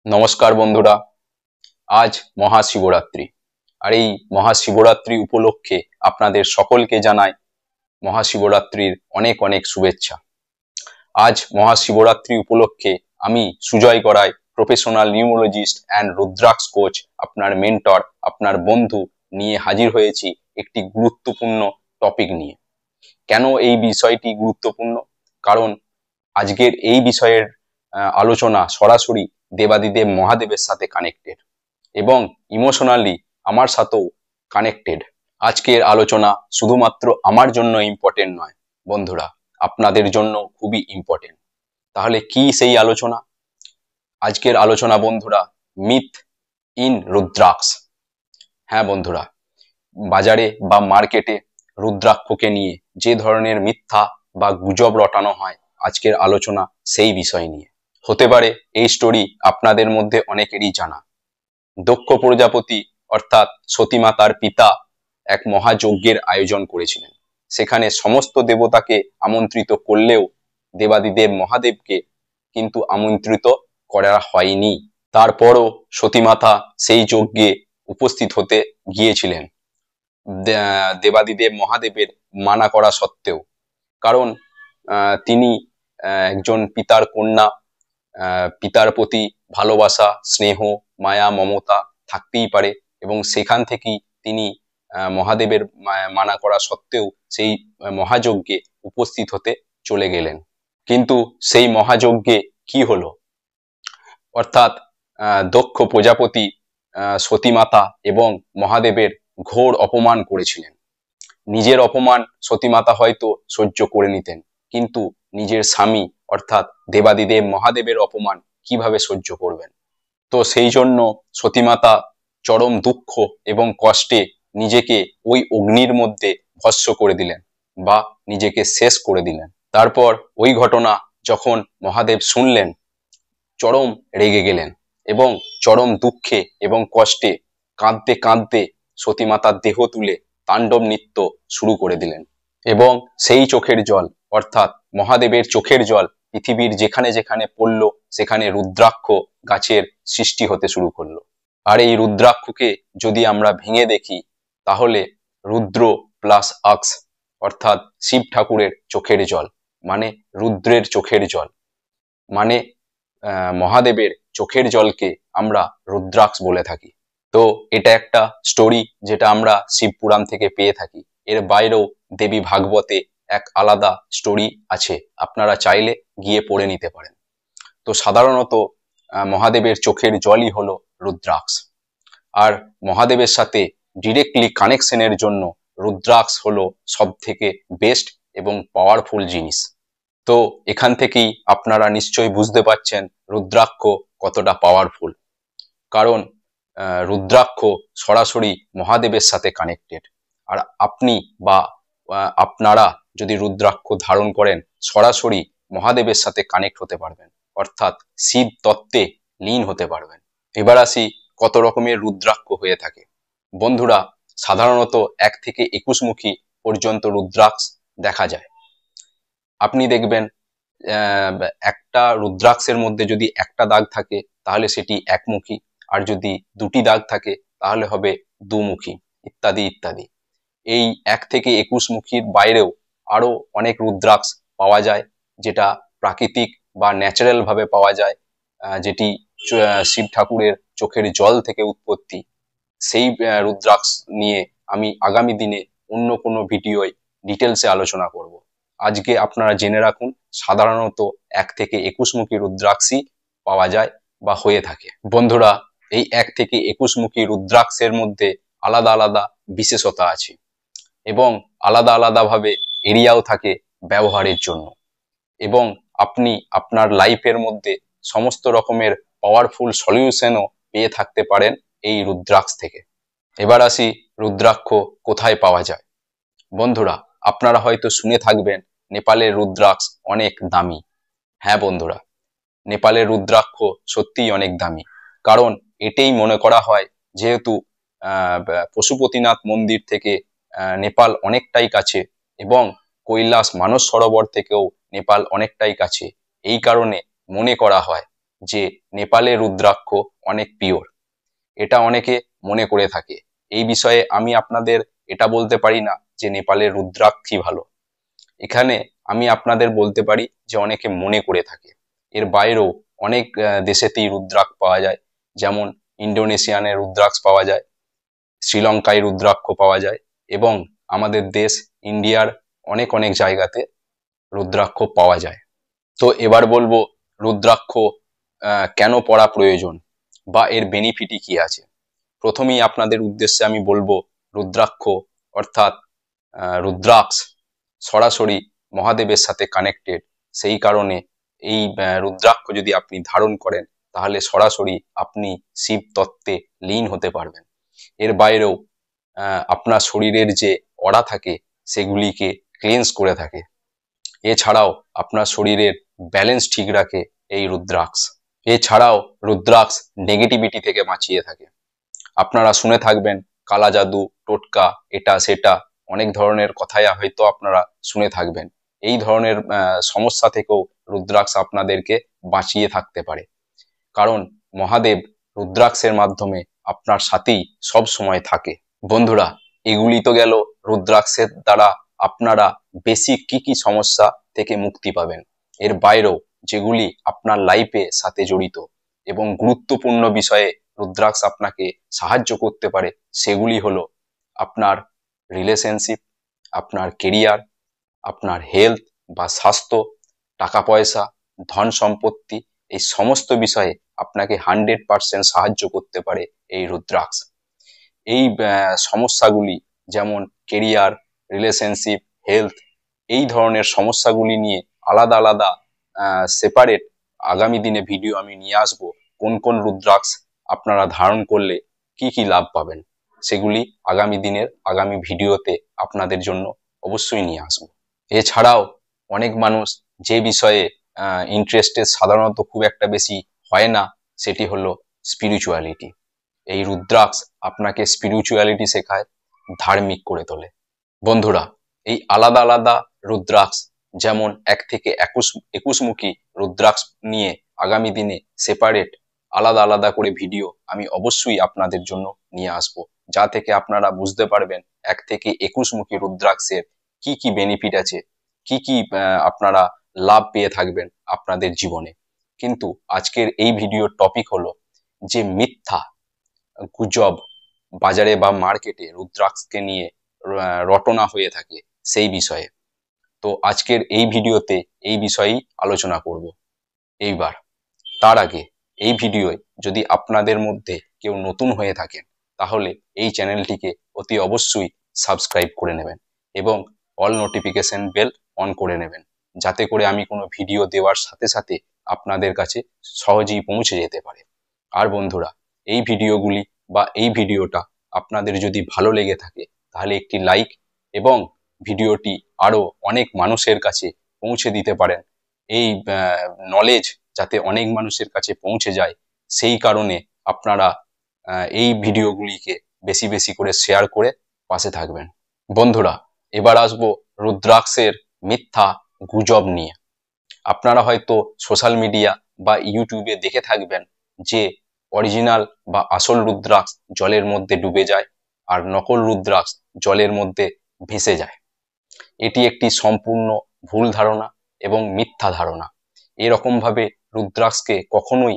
নমস্কার বন্ধুরা, আজ মহাশিবরাত্রি। আর এই মহাশিবরাত্রি উপলক্ষে আপনাদের সকলকে জানাই মহাশিবরাত্রির অনেক অনেক শুভেচ্ছা। আজ মহাশিবরাত্রি উপলক্ষে আমি Sujoy Garai, professional numerologist and rudraksha coach, আপনার মেন্টর, আপনার বন্ধু নিয়ে হাজির হয়েছি একটি গুরুত্বপূর্ণ টপিক নিয়ে। কেন এই বিষয়টি গুরুত্বপূর্ণ? কারণ আজকের এই বিষয়ের আলোচনা সরাসরি দেবাদিদেব মহাদেবের সাথে কানেক্টেড এবং ইমোশনালি আমার সাথেও কানেক্টেড। আজকের আলোচনা শুধুমাত্র আমার জন্য ইম্পর্টেন্ট নয় বন্ধুরা, আপনাদের জন্য খুবই ইম্পর্টেন্ট। তাহলে কি সেই আলোচনা? আজকের আলোচনা বন্ধুরা, মিথ ইন রুদ্রাক্ষ। হ্যাঁ বন্ধুরা, বাজারে বা মার্কেটে রুদ্রাক্ষকে নিয়ে যে ধরনের মিথ্যা বা গুজব রটানো হয়, আজকের আলোচনা সেই বিষয় নিয়ে। হতে পারে এই স্টোরি আপনাদের মধ্যে অনেকেরই জানা। দক্ষ প্রজাপতি অর্থাৎ সতী মাতার পিতা এক মহাযজ্ঞের আয়োজন করেছিলেন। সেখানে সমস্ত দেবতাকে আমন্ত্রিত করলেও দেবাদিদেব মহাদেবকে কিন্তু আমন্ত্রিত করা হয়নি। তারপরও সতী মাতা সেই যজ্ঞে উপস্থিত হতে গিয়েছিলেন দেবাদিদেব মহাদেবের মানা করা সত্ত্বেও। কারণ তিনি একজন পিতার কন্যা, পিতার প্রতি ভালোবাসা, স্নেহ, মায়া, মমতা থাকতেই পারে এবং সেখান থেকেই তিনি মহাদেবের মানা করা সত্ত্বেও সেই মহাযজ্ঞে উপস্থিত হতে চলে গেলেন। কিন্তু সেই মহাযজ্ঞে কি হলো? অর্থাৎ দক্ষ প্রজাপতি সতী মাতা এবং মহাদেবের ঘোর অপমান করেছিলেন। নিজের অপমান সতী মাতা হয়তো সহ্য করে নিতেন, কিন্তু নিজের স্বামী অর্থাৎ দেবাদিদেব মহাদেবের অপমান কিভাবে সহ্য করবেন? তো সেই জন্য সতী মাতা চরম দুঃখ এবং কষ্টে নিজেকে ওই অগ্নির মধ্যে ভস্ম করে দিলেন বা নিজেকে শেষ করে দিলেন। তারপর ওই ঘটনা যখন মহাদেব শুনলেন, চরম রেগে গেলেন এবং চরম দুঃখে এবং কষ্টে কাঁদতে কাঁদতে সতী মাতার দেহ তুলে তাণ্ডব নৃত্য শুরু করে দিলেন। এবং সেই চোখের জল অর্থাৎ মহাদেবের চোখের জল পৃথিবীর যেখানে যেখানে পড়ল সেখানে রুদ্রাক্ষ গাছের সৃষ্টি হতে শুরু করলো। আর এই রুদ্রাক্ষকে যদি আমরা ভেঙে দেখি, তাহলে রুদ্র প্লাস আক্স অর্থাৎ শিব ঠাকুরের চোখের জল, মানে রুদ্রের চোখের জল, মানে মহাদেবের চোখের জলকে আমরা রুদ্রাক্ষ বলে থাকি। তো এটা একটা স্টোরি যেটা আমরা শিব পুরাণ থেকে পেয়ে থাকি। এর বাইরেও দেবী ভাগবতে এক আলাদা স্টোরি আছে, আপনারা চাইলে গিয়ে পড়ে নিতে পারেন। তো সাধারণত মহাদেবের চোখের জলই হলো রুদ্রাক্ষ। আর মহাদেবের সাথে ডিরেক্টলি কানেকশনের জন্য রুদ্রাক্ষ হলো সব থেকে বেস্ট এবং পাওয়ারফুল জিনিস। তো এখান থেকেই আপনারা নিশ্চয়ই বুঝতে পারছেন রুদ্রাক্ষ কতটা পাওয়ারফুল। কারণ রুদ্রাক্ষ সরাসরি মহাদেবের সাথে কানেক্টেড। আর আপনি বা আপনারা যদি রুদ্রাক্ষ ধারণ করেন, সরাসরি মহাদেবের সাথে কানেক্ট হতে পারবেন, অর্থাৎ শিব তত্ত্বে লীন হতে পারবেন। এবার আসি কত রকমের রুদ্রাক্ষ হয়ে থাকে। বন্ধুরা, সাধারণত 1 থেকে 21 মুখী পর্যন্ত রুদ্রাক্ষ দেখা যায়। আপনি দেখবেন একটা রুদ্রাক্ষের মধ্যে যদি একটা দাগ থাকে তাহলে সেটি একমুখী, আর যদি দুটি দাগ থাকে তাহলে হবে দুমুখী, ইত্যাদি ইত্যাদি। এই 1 থেকে 21 মুখীর বাইরেও আরো অনেক রুদ্রাক্ষ পাওয়া যায়, যেটা প্রাকৃতিক বা ন্যাচারাল ভাবে পাওয়া যায়, যেটি শিব ঠাকুরের চোখের জল থেকে উৎপত্তি। সেই রুদ্রাক্ষ নিয়ে আমি আগামী দিনে অন্য কোনো ভিডিওয় ডিটেলসে আলোচনা করব। আজকে আপনারা জেনে রাখুন, সাধারণত 1 থেকে 21 মুখী রুদ্রাক্ষই পাওয়া যায় বা হয়ে থাকে। বন্ধুরা, এই 1 থেকে 21 মুখী রুদ্রাক্ষের মধ্যে আলাদা আলাদা বিশেষতা আছে এবং আলাদা আলাদা ভাবে এরিয়াও থাকে ব্যবহারের জন্য, এবং আপনি আপনার লাইফের মধ্যে সমস্ত রকমের পাওয়ারফুল সলিউশনও পেয়ে থাকতে পারেন এই রুদ্রাক্ষ থেকে। এবার আসি রুদ্রাক্ষ কোথায় পাওয়া যায়। বন্ধুরা, আপনারা হয়তো শুনে থাকবেন নেপালের রুদ্রাক্ষ অনেক দামি। হ্যাঁ বন্ধুরা, নেপালের রুদ্রাক্ষ সত্যিই অনেক দামি। কারণ এটাই মনে করা হয়, যেহেতু পশুপতিনাথ মন্দির থেকে নেপাল অনেকটাই কাছে এবং কৈলাস মানস সরোবর থেকেও নেপাল অনেকটাই কাছে। এই কারণে মনে করা হয় যে নেপালের রুদ্রাক্ষ অনেক পিওর। এটা অনেকে মনে করে থাকে। এই বিষয়ে আমি আপনাদের এটা বলতে পারি না যে নেপালের রুদ্রাক্ষই ভালো। এখানে আমি আপনাদের বলতে পারি যে অনেকে মনে করে থাকে। এর বাইরেও অনেক দেশেতেই রুদ্রাক্ষ পাওয়া যায়, যেমন ইন্দোনেশিয়ানের রুদ্রাক্ষ পাওয়া যায়, শ্রীলঙ্কায় রুদ্রাক্ষ পাওয়া যায়, এবং আমাদের দেশ ইন্ডিয়ার অনেক অনেক জায়গাতে রুদ্রাক্ষ পাওয়া যায়। তো এবার বলবো রুদ্রাক্ষ কেন পড়া প্রয়োজন বা এর বেনিফিটই কি আছে। প্রথমেই আপনাদের উদ্দেশ্যে আমি বলবো রুদ্রাক্ষ অর্থাৎ রুদ্রাক্ষ সরাসরি মহাদেবের সাথে কানেক্টেড। সেই কারণে এই রুদ্রাক্ষ যদি আপনি ধারণ করেন তাহলে সরাসরি আপনি শিব তত্ত্বে লীন হতে পারবেন। এর বাইরেও আপনার শরীরের যে অরা থাকে সেগুলিকে ক্লিনস করে থাকে। এছাড়াও আপনার শরীরের ব্যালেন্স ঠিক রাখে এই রুদ্রাক্ষ। এছাড়াও রুদ্রাক্ষ নেগেটিভিটি থেকে বাঁচিয়ে থাকে। আপনারা শুনে থাকবেন কালা জাদু, টোটকা, এটা সেটা অনেক ধরনের কথাই হয়তো আপনারা শুনে থাকবেন। এই ধরনের সমস্যা থেকেও রুদ্রাক্ষ আপনাদেরকে বাঁচিয়ে থাকতে পারে, কারণ মহাদেব রুদ্রাক্ষের মাধ্যমে আপনার সাথেই সব সময় থাকে। বন্ধুরা, এগুলি তো গেল রুদ্রাক্ষের দ্বারা আপনারা বেসিক কি কি সমস্যা থেকে মুক্তি পাবেন। এর বাইরেও যেগুলি আপনার লাইফে সাথে জড়িত এবং গুরুত্বপূর্ণ বিষয়ে রুদ্রাক্ষ আপনাকে সাহায্য করতে পারে, সেগুলি হলো আপনার রিলেশনশিপ, আপনার কেরিয়ার, আপনার হেলথ বা স্বাস্থ্য, টাকা পয়সা, ধন সম্পত্তি, এই সমস্ত বিষয়ে আপনাকে 100% সাহায্য করতে পারে এই রুদ্রাক্ষ। এই সমস্যাগুলি যেমন কেরিয়ার, রিলেশনশিপ, হেলথ, এই ধরনের সমস্যাগুলি নিয়ে আলাদা আলাদা সেপারেট আগামী দিনে ভিডিও আমি নিয়ে আসবো। কোন কোন রুদ্রাক্ষ আপনারা ধারণ করলে কি কি লাভ পাবেন সেগুলি আগামী দিনের আগামী ভিডিওতে আপনাদের জন্য অবশ্যই নিয়ে আসবো। এছাড়াও অনেক মানুষ যে বিষয়ে ইন্টারেস্টেড সাধারণত খুব একটা বেশি হয় না, সেটি হলো স্পিরিচুয়ালিটি। এই রুদ্রাক্ষ আপনাকে স্পিরিচুয়ালিটি শেখায়, ধার্মিক করে তোলে। বন্ধুরা, এই আলাদা আলাদা রুদ্রাক্ষ যেমন 1 থেকে 21 মুখী রুদ্রাক্ষ নিয়ে আগামী দিনে সেপারেট আলাদা আলাদা করে ভিডিও আমি অবশ্যই আপনাদের জন্য নিয়ে আসব, যা থেকে আপনারা বুঝতে পারবেন 1 থেকে 21 মুখী রুদ্রাক্ষের কি কি বেনিফিট আছে, কি কি আপনারা লাভ পেয়ে থাকবেন আপনাদের জীবনে। কিন্তু আজকের এই ভিডিওর টপিক হলো যে মিথ্যা গুজব বাজারে বা মার্কেটে রুদ্রাক্ষকে নিয়ে রটনা হয়ে থাকে সেই বিষয়ে। তো আজকের এই ভিডিওতে এই বিষয়েই আলোচনা করব। এইবার তার আগে এই ভিডিওয় যদি আপনাদের মধ্যে কেউ নতুন হয়ে থাকেন তাহলে এই চ্যানেলটিকে অতি অবশ্যই সাবস্ক্রাইব করে নেবেন এবং অল নোটিফিকেশন বেল অন করে নেবেন, যাতে করে আমি কোনো ভিডিও দেওয়ার সাথে সাথে আপনাদের কাছে সহজেই পৌঁছে যেতে পারে। আর বন্ধুরা, এই ভিডিওগুলি বা এই ভিডিওটা আপনাদের যদি ভালো লেগে থাকে তাহলে একটি লাইক এবং ভিডিওটি আরো অনেক মানুষের কাছে পৌঁছে দিতে পারেন। এই নলেজ যাতে অনেক মানুষের কাছে পৌঁছে যায় সেই কারণে আপনারা এই ভিডিওগুলিকে বেশি বেশি করে শেয়ার করে পাশে থাকবেন। বন্ধুরা, এবার আসবো রুদ্রাক্ষের মিথ্যা গুজব নিয়ে। আপনারা হয়তো সোশ্যাল মিডিয়া বা ইউটিউবে দেখে থাকবেন যে অরিজিনাল বা আসল রুদ্রাক্ষ জলের মধ্যে ডুবে যায় আর নকল রুদ্রাক্ষ জলের মধ্যে ভেসে যায়। এটি একটি সম্পূর্ণ ভুল ধারণা এবং মিথ্যা ধারণা। এরকম ভাবে রুদ্রাক্ষকে কখনোই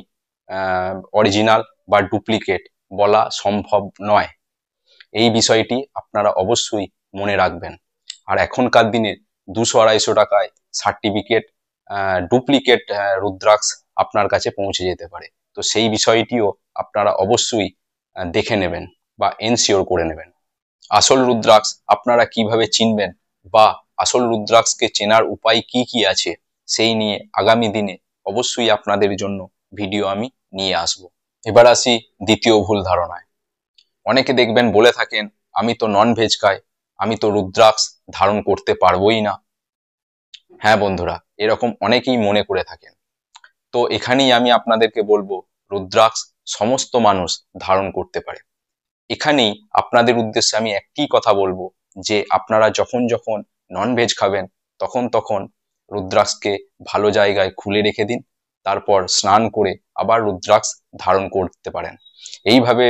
অরিজিনাল বা ডুপ্লিকেট বলা সম্ভব নয়। এই বিষয়টি আপনারা অবশ্যই মনে রাখবেন। আর এখনকার দিনে 200-250 টাকায় সার্টিফিকেট ডুপ্লিকেট রুদ্রাক্ষ আপনার কাছে পৌঁছে যেতে পারে। তো সেই বিষয়টিও আপনারা অবশ্যই দেখে নেবেন বা এনশিওর করে নেবেন। আসল রুদ্রাক্ষ আপনারা কিভাবে চিনবেন বা আসল রুদ্রাক্ষকে চেনার উপায় কি কি আছে সেই নিয়ে আগামী দিনে অবশ্যই আপনাদের জন্য ভিডিও আমি নিয়ে আসব। এবার আসি দ্বিতীয় ভুল ধারণায়। অনেকে দেখবেন বলে থাকেন আমি তো নন ভেজ খাই, আমি তো রুদ্রাক্ষ ধারণ করতে পারবোই না। হ্যাঁ বন্ধুরা, এরকম অনেকেই মনে করে থাকেন। তো এখানেই আমি আপনাদেরকে বলবো রুদ্রাক্ষ সমস্ত মানুষ ধারণ করতে পারে। এখানেই আপনাদের উদ্দেশ্যে আমি একটি কথা বলবো যে আপনারা যখন যখন নন ভেজ খাবেন তখন রুদ্রাক্ষকে ভালো জায়গায় খুলে রেখে দিন, তারপর স্নান করে আবার রুদ্রাক্ষ ধারণ করতে পারেন। এইভাবে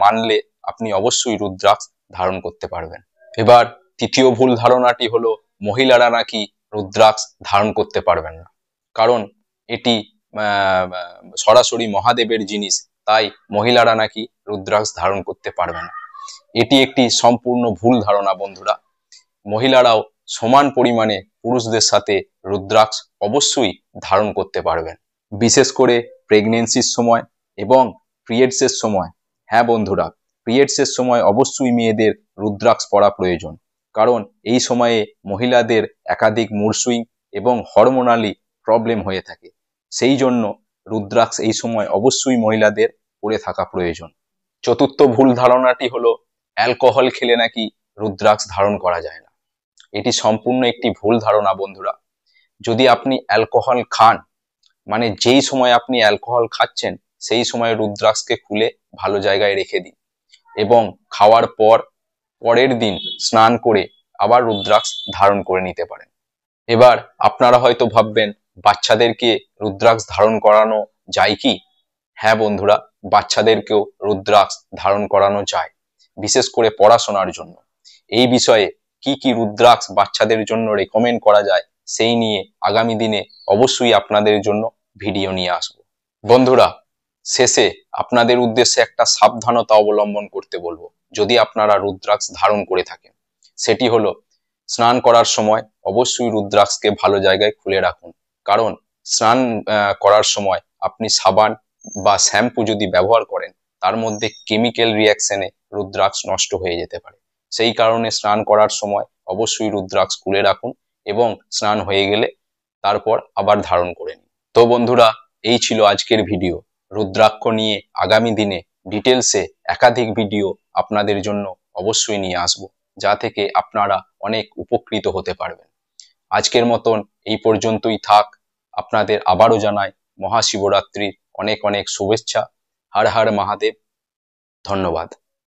মানলে আপনি অবশ্যই রুদ্রাক্ষ ধারণ করতে পারবেন। এবার তৃতীয় ভুল ধারণাটি হলো মহিলারা নাকি রুদ্রাক্ষ ধারণ করতে পারবেন না, কারণ এটি সরাসরি মহাদেবের জিনিস, তাই মহিলারা নাকি রুদ্রাক্ষ ধারণ করতে পারবে না। এটি একটি সম্পূর্ণ ভুল ধারণা বন্ধুরা। মহিলারাও সমান পরিমাণে পুরুষদের সাথে রুদ্রাক্ষ অবশ্যই ধারণ করতে পারবেন, বিশেষ করে প্রেগনেন্সির সময় এবং পিরিয়ডসের সময়। হ্যাঁ বন্ধুরা, পিরিয়ডসের সময় অবশ্যই মেয়েদের রুদ্রাক্ষ পরা প্রয়োজন, কারণ এই সময়ে মহিলাদের একাধিক মুড সুইং এবং হরমোনালি প্রবলেম হয়ে থাকে। সেই জন্য রুদ্রাক্ষ এই সময় অবশ্যই মহিলাদের পরে থাকা প্রয়োজন। চতুর্থ ভুল ধারণাটি হলো অ্যালকোহল খেলে নাকি রুদ্রাক্ষ ধারণ করা যায় না। এটি সম্পূর্ণ একটি ভুল ধারণা বন্ধুরা। যদি আপনি অ্যালকোহল খান, মানে যেই সময় আপনি অ্যালকোহল খাচ্ছেন সেই সময় রুদ্রাক্ষকে খুলে ভালো জায়গায় রেখে দিন এবং খাওয়ার পরের দিন স্নান করে আবার রুদ্রাক্ষ ধারণ করে নিতে পারেন। এবার আপনারা হয়তো ভাববেন, বাচ্চাদেরকে রুদ্রাক্ষ ধারণ করানো যায় কি? হ্যাঁ বন্ধুরা, বাচ্চাদেরকেও রুদ্রাক্ষ ধারণ করানো যায়, বিশেষ করে পড়াশোনার জন্য। এই বিষয়ে কি কি রুদ্রাক্ষ বাচ্চাদের জন্য রেকমেন্ড করা যায় সেই নিয়ে আগামী দিনে অবশ্যই আপনাদের জন্য ভিডিও নিয়ে আসবো। বন্ধুরা, শেষে আপনাদের উদ্দেশ্যে একটা সাবধানতা অবলম্বন করতে বলবো যদি আপনারা রুদ্রাক্ষ ধারণ করে থাকেন। সেটি হলো, স্নান করার সময় অবশ্যই রুদ্রাক্ষকে ভালো জায়গায় খুলে রাখুন, কারণ স্নান করার সময় আপনি সাবান বা শ্যাম্পু যদি ব্যবহার করেন তার মধ্যে কেমিক্যাল রিয়াকশনে রুদ্রাক্ষ নষ্ট হয়ে যেতে পারে। সেই কারণে স্নান করার সময় অবশ্যই রুদ্রাক্ষ খুলে রাখুন এবং স্নান হয়ে গেলে তারপর আবার ধারণ করে নিন। তো বন্ধুরা, এই ছিল আজকের ভিডিও। রুদ্রাক্ষ নিয়ে আগামী দিনে ডিটেলসে একাধিক ভিডিও আপনাদের জন্য অবশ্যই নিয়ে আসব, যা থেকে আপনারা অনেক উপকৃত হতে পারবেন। আজকের মতন এই পর্যন্তই থাক। আপনাদের আবারও জানাই মহাশিবরাত্রির অনেক অনেক শুভেচ্ছা। হর হর মহাদেব। ধন্যবাদ।